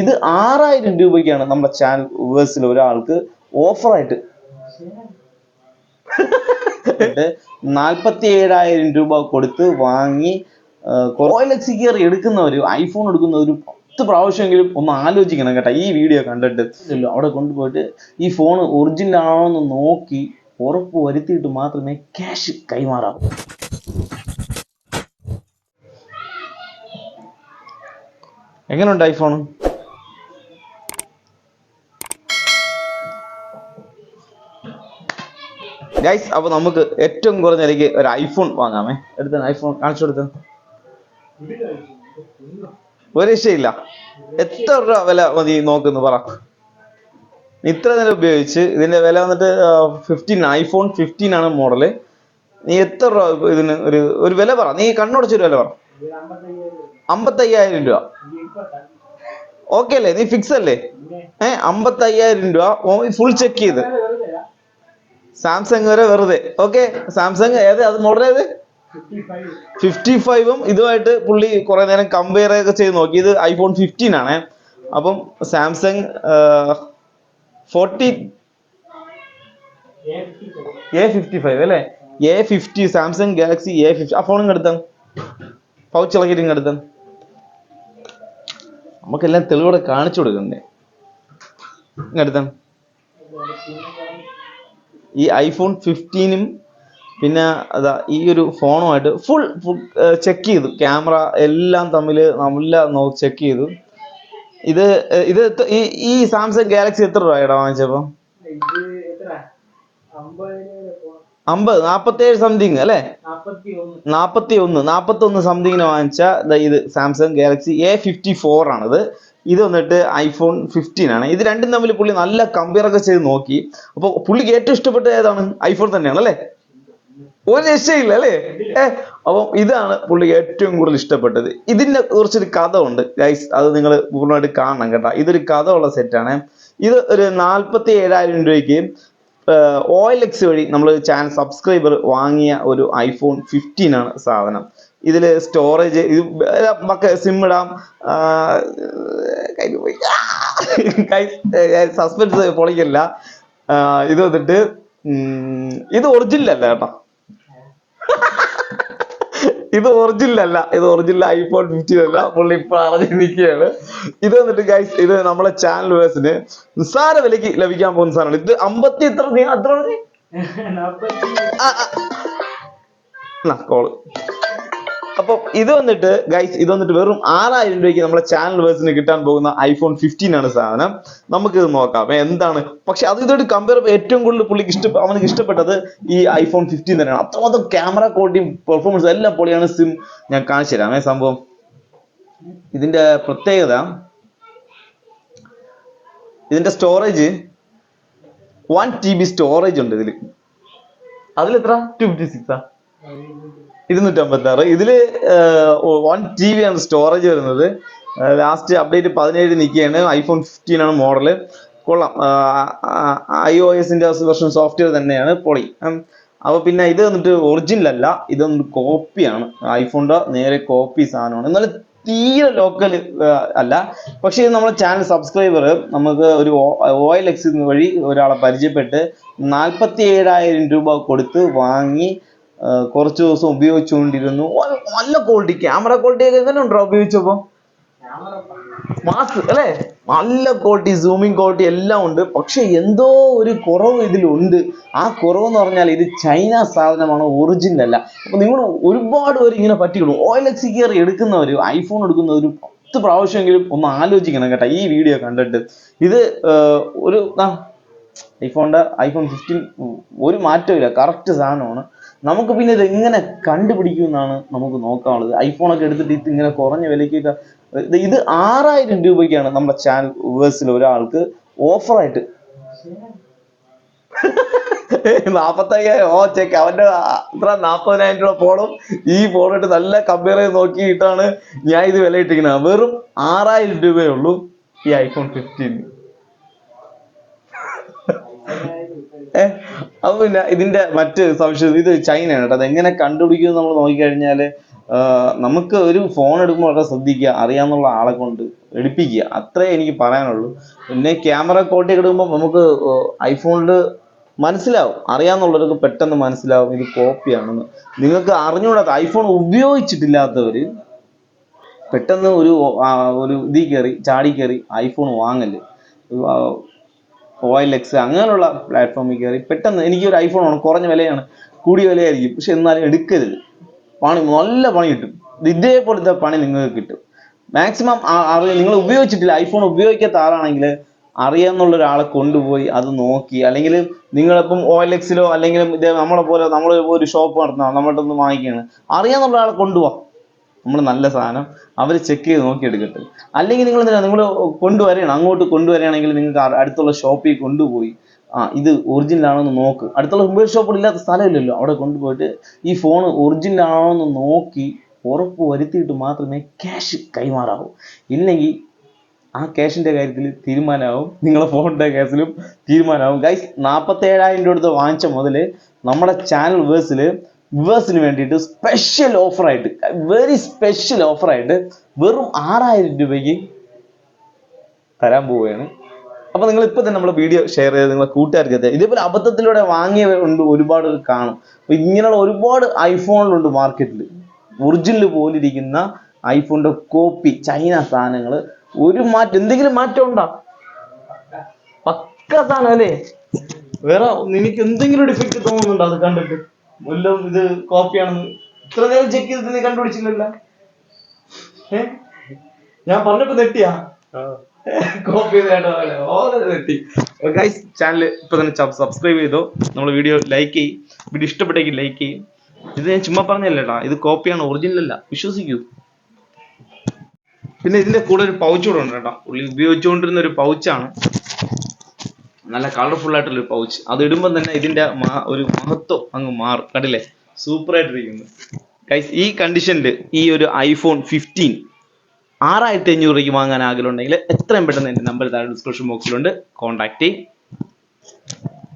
ഇത് 6000 രൂപയ്ക്കാണ് നമ്മുടെ ചാനൽ വ്യൂവേഴ്സിൽ ഒരാൾക്ക് ഓഫറായിട്ട് 47,000 രൂപ കൊടുത്ത് വാങ്ങി OLX കയറി എടുക്കുന്നവർ, ഐഫോൺ എടുക്കുന്നവർ 10 പ്രാവശ്യമെങ്കിലും ഒന്ന് ആലോചിക്കണം കേട്ടോ. ഈ വീഡിയോ കണ്ടിട്ട് അവിടെ കൊണ്ടുപോയിട്ട് ഈ ഫോൺ ഒറിജിനൽ ആണോ എന്ന് നോക്കി ഉറപ്പ് വരുത്തിയിട്ട് മാത്രമേ ക്യാഷ് കൈമാറാവൂ. എങ്ങനെയുണ്ട് ഐഫോൺ? ഗൈസ്, അപ്പൊ നമുക്ക് ഏറ്റവും കുറഞ്ഞ വിലയ്ക്ക് ഒരു ഐഫോൺ വാങ്ങാമേ. എടുത്ത ഐഫോൺ കാണിച്ചു കൊടുത്ത ഒരു രക്ഷയില്ല. എത്ര രൂപ വില മതി നോക്കുന്നു പറ. ഇത്ര നേരം ഉപയോഗിച്ച് ഇതിന്റെ വില വന്നിട്ട് 15, ഐഫോൺ 15 ആണ് മോഡല്. നീ എത്ര രൂപ ഇതിന് ഒരു വില പറ, നീ കണ്ണുടച്ചൊരു വില പറ. 55,000 രൂപ. ഓക്കെ അല്ലേ? നീ ഫിക്സ് അല്ലേ? 55,000 രൂപ ഫുൾ ചെക്ക് ചെയ്ത്. സാംസങ് വരെ വെറുതെ. ഓക്കെ, സാംസങ് ഏത് അത് മോഡൽ ഏത്? 55ഉം ഇതുമായിട്ട് പുള്ളി കുറെ നേരം കമ്പയർ ഒക്കെ ചെയ്ത് നോക്കി. ഇത് ഐഫോൺ 15 ആണ്. അപ്പം സാംസങ് 40A55 അല്ലേ? A50 Samsung Galaxy A50. ആ ഫോണും എടുത്താൽ പൗച്ച് ഇളക്കിയിട്ട് എടുത്താൽ നമുക്കെല്ലാം തെളിവോടെ കാണിച്ചു കൊടുക്കണ്ടേ. എടുത്താൽ ഈ ഐഫോൺ 15ഉം പിന്നെ അതാ ഈ ഒരു ഫോണുമായിട്ട് ഫുൾ ചെക്ക് ചെയ്തു. ക്യാമറ എല്ലാം തമ്മിൽ നല്ല ചെക്ക് ചെയ്തു. ഇത് ഈ സാംസങ് ഗാലക്സി എത്ര രൂപയുടെ വാങ്ങിച്ചപ്പോ? 47 സംതിങ് അല്ലേ? 41 സംതിങ്ങിന് വാങ്ങിച്ച ഇത് സാംസങ് ഗാലക്സി A54 ആണിത്. ഇത് വന്നിട്ട് ഐഫോൺ 15 ആണ്. ഇത് രണ്ടും തമ്മിൽ പുള്ളി നല്ല കമ്പയർ ഒക്കെ ചെയ്ത് നോക്കി. അപ്പൊ പുള്ളിക്ക് ഏറ്റവും ഇഷ്ടപ്പെട്ട ഏതാണ്? ഐഫോൺ തന്നെയാണ് അല്ലേ? ഒരു രക്ഷയില്ല അല്ലേ? അപ്പം ഇതാണ് പുള്ളിക്ക് ഏറ്റവും കൂടുതൽ ഇഷ്ടപ്പെട്ടത്. ഇതിന്റെ കുറച്ചൊരു കഥ ഉണ്ട് ഗൈസ്, അത് നിങ്ങൾ പൂർണ്ണമായിട്ട് കാണണം കേട്ടോ. ഇതൊരു കഥ ഉള്ള സെറ്റാണ്. ഇത് ഒരു 47,000 രൂപയ്ക്ക് OLX വഴി നമ്മൾ ചാനൽ സബ്സ്ക്രൈബർ വാങ്ങിയ ഒരു ഐഫോൺ 15 ആണ് സാധനം. ഇതിൽ സ്റ്റോറേജ്, സിം ഇടാം. സസ്പെൻസ് പൊളിക്കല്ല. ഇത് വന്നിട്ട് ഇത് ഒറിജിനൽ അല്ല കേട്ടോ. ഇത് ഒറിജിനൽ അല്ല. ഇത് ഒറിജിനൽ ഐഫോൺ 15 അല്ല. പുള്ളി ഇപ്പൊ അറിഞ്ഞിരിക്കുകയാണ്. ഇത് വന്നിട്ട് ഗൈസ്, ഇത് നമ്മളെ ചാനൽ വേഴ്സിന് നിസ്സാര വിലയ്ക്ക് ലഭിക്കാൻ പോകുന്ന സാധനമാണ്. ഇത് 50 കോള്. അപ്പൊ ഇത് വന്നിട്ട് ഗൈസ്, ഇത് വന്നിട്ട് വെറും 6,000 രൂപയ്ക്ക് നമ്മളെ ചാനൽ വേഴ്സിന് കിട്ടാൻ പോകുന്ന ഐഫോൺ 15 ആണ് സാധനം. നമുക്ക് ഇത് നോക്കാം എന്താണ്. പക്ഷെ അത് ഇതോട് കമ്പയർ ഏറ്റവും കൂടുതൽ പുള്ളിക്ക് അവനക്ക് ഇഷ്ടപ്പെട്ടത് ഈ ഐഫോൺ 15 തന്നെയാണ്. അത്രമാത്രം ക്യാമറ ക്വാളിറ്റിയും പെർഫോമൻസ് എല്ലാം പൊളിയാണ്. സിം ഞാൻ കാണിച്ചു തരാമേ സംഭവം. ഇതിന്റെ പ്രത്യേകത, ഇതിന്റെ സ്റ്റോറേജ് 1 TB സ്റ്റോറേജ് ഉണ്ട് ഇതില്. അതിലെത്ര? 256 256. ഇതില് 1 TB ആണ് സ്റ്റോറേജ് വരുന്നത്. ലാസ്റ്റ് അപ്ഡേറ്റ് 17 നിൽക്കുകയാണ്. ഐഫോൺ 15 ആണ് മോഡല്. കൊള്ളാം. iOS-ന്റെ വെർഷൻ സോഫ്റ്റ്വെയർ തന്നെയാണ്. പൊളി. അപ്പൊ പിന്നെ ഇത് വന്നിട്ട് ഒറിജിനൽ അല്ല, ഇതൊന്ന് കോപ്പിയാണ്. ഐഫോണിന്റെ നേരെ കോപ്പി സാധനമാണ്. എന്നാലും തീരെ ലോക്കൽ അല്ല. പക്ഷേ ഇത് നമ്മുടെ ചാനൽ സബ്സ്ക്രൈബർ നമുക്ക് ഒരു OLX വഴി ഒരാളെ പരിചയപ്പെട്ട് 47,000 രൂപ കൊടുത്ത് വാങ്ങി കുറച്ച് ദിവസം ഉപയോഗിച്ചുകൊണ്ടിരുന്നു. നല്ല ക്വാളിറ്റി, ക്യാമറ ക്വാളിറ്റി ഒക്കെ എങ്ങനെ ഉണ്ടോ ഉപയോഗിച്ചപ്പോ? മാസ് അല്ലേ? നല്ല ക്വാളിറ്റി, സൂമിങ് ക്വാളിറ്റി എല്ലാം ഉണ്ട്. പക്ഷെ എന്തോ ഒരു കുറവ് ഇതിലുണ്ട്. ആ കുറവെന്ന് പറഞ്ഞാൽ ഇത് ചൈന സാധനമാണ്, ഒറിജിനൽ അല്ല. അപ്പൊ നിങ്ങൾ ഒരുപാട് പേര് ഇങ്ങനെ പറ്റിക്കണം. OLX കയറി എടുക്കുന്നവർ, ഐഫോൺ എടുക്കുന്നവർ 10 പ്രാവശ്യമെങ്കിലും ഒന്ന് ആലോചിക്കണം കേട്ടോ ഈ വീഡിയോ കണ്ടിട്ട്. ഇത് ഒരു ഐഫോൺ 15 ഒരു മാറ്റമില്ല, കറക്റ്റ് സാധനമാണ്. നമുക്ക് പിന്നെ ഇത് എങ്ങനെ കണ്ടുപിടിക്കുമെന്നാണ് നമുക്ക് നോക്കാനുള്ളത്. ഐഫോണൊക്കെ എടുത്തിട്ട് ഇത് ഇങ്ങനെ കുറഞ്ഞ വിലയ്ക്കൊക്കെ ഇത് 6,000 രൂപയ്ക്കാണ് നമ്മുടെ ചാനൽ വ്യൂവേഴ്സിൽ ഒരാൾക്ക് ഓഫറായിട്ട്. 45,000 ചെക്ക്. അവന്റെ അത്ര 40,000 രൂപ ഫോണും ഈ ഫോണിട്ട് നല്ല കമ്പയർ ചെയ്ത് നോക്കിയിട്ടാണ് ഞാൻ ഇത് വില ഇട്ടിരിക്കുന്നത്. വെറും 6,000 രൂപയേ ഉള്ളൂ ഈ ഐഫോൺ 15. അപ്പൊ പിന്നെ ഇതിന്റെ മറ്റ് സംശയം, ഇത് ചൈനയാണ് കേട്ടോ. അതെങ്ങനെ കണ്ടുപിടിക്കും നമ്മൾ നോക്കിക്കഴിഞ്ഞാല് നമുക്ക് ഒരു ഫോൺ എടുക്കുമ്പോൾ വളരെ ശ്രദ്ധിക്കുക, അറിയാവുന്ന ആളെ കൊണ്ട് എടുപ്പിക്കുക, അത്രേ എനിക്ക് പറയാനുള്ളൂ. പിന്നെ ക്യാമറ ക്വാളിറ്റി എടുക്കുമ്പോൾ നമുക്ക് ഐഫോണിൽ മനസ്സിലാവും, അറിയാവുന്നവർക്ക് പെട്ടെന്ന് മനസ്സിലാവും ഇത് കോപ്പിയാണെന്ന്. നിങ്ങൾക്ക് അറിഞ്ഞുകൂടാത്ത ഐഫോൺ ഉപയോഗിച്ചിട്ടില്ലാത്തവർ പെട്ടെന്ന് ഒരു ഇതിൽ കയറി ചാടി കയറി ഐഫോൺ വാങ്ങല്. OLX അങ്ങനെയുള്ള പ്ലാറ്റ്ഫോമിൽ കയറി പെട്ടെന്ന് എനിക്കൊരു ഐഫോൺ ആണ്, കുറഞ്ഞ വിലയാണ്, കൂടിയ വിലയായിരിക്കും, പക്ഷെ എന്നാലും എടുക്കരുത്. നല്ല പണി കിട്ടും, ഇതേപോലത്തെ പണി നിങ്ങൾക്ക് കിട്ടും. മാക്സിമം നിങ്ങൾ ഉപയോഗിച്ചിട്ടില്ല, ഐഫോൺ ഉപയോഗിക്കാത്ത ആളാണെങ്കിൽ അറിയാവുന്ന ഒരാളെ കൊണ്ടുപോയി അത് നോക്കി, അല്ലെങ്കിൽ നിങ്ങളിപ്പം OLX-ലോ അല്ലെങ്കിൽ നമ്മളെ പോലെ നമ്മൾ ഒരു ഷോപ്പ് നടത്തണം, നമ്മളുടെ ഒന്ന് വാങ്ങിക്കുകയാണ്, അറിയാവുന്ന ഒരാളെ കൊണ്ടുപോവാം, നമ്മൾ നല്ല സാധനം അവർ ചെക്ക് ചെയ്ത് നോക്കി എടുക്കട്ടെ. അല്ലെങ്കിൽ നിങ്ങൾ കൊണ്ടുവരികയാണ്, അങ്ങോട്ട് കൊണ്ടുവരികയാണെങ്കിൽ നിങ്ങൾക്ക് അടുത്തുള്ള ഷോപ്പിൽ കൊണ്ടുപോയി ഇത് ഒറിജിനൽ ആണോ എന്ന് നോക്ക്. അടുത്തുള്ള മൊബൈൽ ഷോപ്പുകൾ ഇല്ലാത്ത സ്ഥലമില്ലല്ലോ, അവിടെ കൊണ്ടുപോയിട്ട് ഈ ഫോൺ ഒറിജിനൽ ആണോ എന്ന് നോക്കി ഉറപ്പ് വരുത്തിയിട്ട് മാത്രമേ ക്യാഷ് കൈമാറാവൂ. ഇല്ലെങ്കിൽ ആ ക്യാഷിൻ്റെ കാര്യത്തിൽ തീരുമാനമാവും, നിങ്ങളെ ഫോണിൻ്റെ കേസിലും തീരുമാനമാവും. ഗൈസ്, 47,000 രൂപ എടുത്ത് വാങ്ങിച്ച മുതൽ നമ്മുടെ ചാനൽ വ്യൂവേഴ്സിന് വേണ്ടിയിട്ട് സ്പെഷ്യൽ ഓഫറായിട്ട്, വെരി സ്പെഷ്യൽ ഓഫറായിട്ട് വെറും 6,000 രൂപയ്ക്ക് തരാൻ പോവുകയാണ്. അപ്പോൾ നിങ്ങൾ ഇപ്പോൾ തന്നെ നമ്മുടെ വീഡിയോ ഷെയർ ചെയ്ത് നിങ്ങളെ കൂട്ടുകാർക്ക് എത്തുക. ഇതേപോലെ അബദ്ധത്തിലൂടെ വാങ്ങിയവരുണ്ട്, ഒരുപാട് കാണും. അപ്പോൾ ഇങ്ങനെയുള്ള ഒരുപാട് ഐഫോണിലുണ്ട് മാർക്കറ്റിൽ, ഒറിജിനൽ പോലിരിക്കുന്ന ഐഫോണിൻ്റെ കോപ്പി ചൈന സാധനങ്ങൾ. എന്തെങ്കിലും മാറ്റം ഉണ്ടോ? പക്ക സാധനം അല്ലേ? വേറെ നിനക്ക് എന്തെങ്കിലും ഡിഫക്റ്റ് തോന്നുന്നുണ്ടോ അത് കണ്ടിട്ട്? വല്ലതും ഇത് കോപ്പിയാണെന്ന് ഇത്ര നേരം ചെക്ക് ചെയ്തിട്ട് നീ കണ്ടുപിടിച്ചില്ലല്ലോ? ഞാൻ പറഞ്ഞപ്പോ നെട്ടിയാ കോപ്പി നെട്ടി. ഗൈസ്, ചാനൽ ഇപ്പൊ തന്നെ സബ്സ്ക്രൈബ് ചെയ്തോ, നമ്മൾ വീഡിയോ ലൈക്ക് ചെയ്യും, വീഡിയോ ഇഷ്ടപ്പെട്ടെങ്കിൽ ലൈക്ക് ചെയ്യും. ഇത് ഞാൻ ചുമ്മാ പറഞ്ഞല്ലേട്ടാ, ഇത് കോപ്പിയാണ്, ഒറിജിനൽ അല്ല, വിശ്വസിക്കൂ. പിന്നെ ഇതിന്റെ കൂടെ ഒരു പൗച്ച് കൂടെ ഉണ്ട് കേട്ടോ, പുള്ളി ഉപയോഗിച്ചുകൊണ്ടിരുന്ന ഒരു പൗച്ചാണ്, നല്ല കളർഫുൾ ആയിട്ടുള്ള ഒരു പൗച്ച്. അത് ഇടുമ്പോൾ തന്നെ ഇതിന്റെ ഒരു മഹത്വം അങ്ങ് മാറും. കണ്ടില്ലേ, സൂപ്പർ ആയിട്ടിരിക്കുന്നു. ഗൈസ്, ഈ കണ്ടീഷനിൽ ഈ ഒരു iPhone 15 6,500 രൂപയ്ക്ക് വാങ്ങാൻ ആഗ്രഹമുണ്ടെങ്കിൽ എത്രയും പെട്ടെന്ന് എൻ്റെ നമ്പർ താഴെ ഡിസ്ക്രിപ്ഷൻ ബോക്സിലുണ്ട്, കോൺടാക്ട് ചെയ്യും.